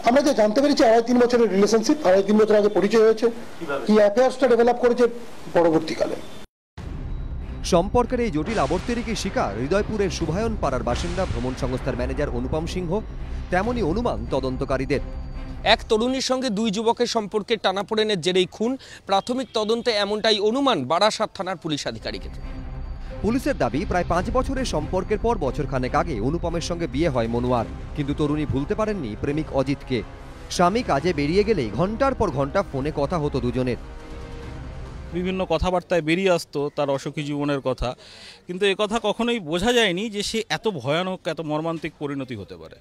আমরা যে জানতে পেরেছি 2.5-3 বছরের রিলেশনশিপ, 2.5-3 বছর আগে পরিচয় হয়েছে, কি অ্যাফেয়ার্সটা ডেভেলপ করেছে পরবর্তীকালে। সম্পর্কের এই জটিল আবর্তেরই শিকার হৃদয়পুরের শুভায়ন পাড়ার বাসিন্দা ভ্রমণ সংস্থার ম্যানেজার অনুপম সিংহ। তেমনই অনুমান তদন্তকারীদের। এক তরুণীর সঙ্গে দুই যুবকের সম্পর্কে টানাপোড়েনের জেরেই খুন। প্রাথমিক তদন্তে এমনটাই অনুমান বারাসাত থানার পুলিশ আধিকারিকের। পুলিশের দাবি, প্রায় 5 বছরের সম্পর্কের পর বছরখানেক আগে অনুপমের সঙ্গে বিয়ে হয় মনুয়ার। কিন্তু তরুণী ভুলতে পারেননি প্রেমিক অজিতকে। স্বামী কাজে বেরিয়ে গেলেই ঘন্টার পর ঘন্টা ফোনে কথা হতো দুজনের। বিভিন্ন কথাবার্তায় বেরিয়ে আসতো তার অসুখী জীবনের কথা, কিন্তু এ কথা কখনোই বোঝা যায়নি যে সে এত ভয়ানক, এত মর্মান্তিক পরিণতি হতে পারে।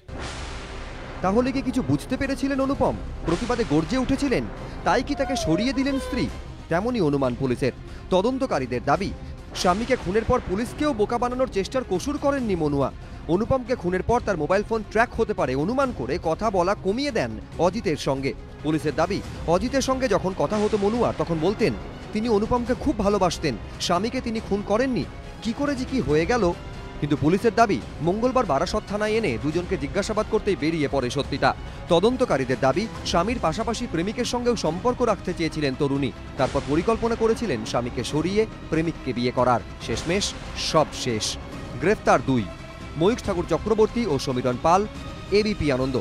তাহলে কি কিছু বুঝতে পেরেছিলেন অনুপম? প্রতিবাদে গর্জে উঠেছিলেন? তাই কি তাকে সরিয়ে দিলেন স্ত্রী? তেমনই অনুমান পুলিশের। তদন্তকারীদের দাবি, স্বামীকে খুনের পর পুলিশকেও বোকা বানানোর চেষ্টার কসুর করেননি মনুয়া। অনুপমকে খুনের পর তার মোবাইল ফোন ট্র্যাক হতে পারে অনুমান করে কথা বলা কমিয়ে দেন অজিতের সঙ্গে। পুলিশের দাবি, অজিতের সঙ্গে যখন কথা হতো মনুয়ার তখন বলতেন তিনি অনুপমকে খুব ভালোবাসতেন, স্বামীকে তিনি খুন করেননি। কি করে যে কি হয়ে গেল। কিন্তু পুলিশের দাবি, মঙ্গলবার বারাসত থানায় এনে দুজনকে জিজ্ঞাসাবাদ করতেই বেরিয়ে পড়ে সত্যিটা। তদন্তকারীদের দাবি, স্বামীর পাশাপাশি প্রেমিকের সঙ্গেও সম্পর্ক রাখতে চেয়েছিলেন তরুণী। তারপর পরিকল্পনা করেছিলেন স্বামীকে সরিয়ে প্রেমিককে বিয়ে করার। শেষমেশ সব শেষ। গ্রেফতার 2, ময়ূখ ঠাকুর চক্রবর্তী ও সমীরণ পাল। এবিপি আনন্দ।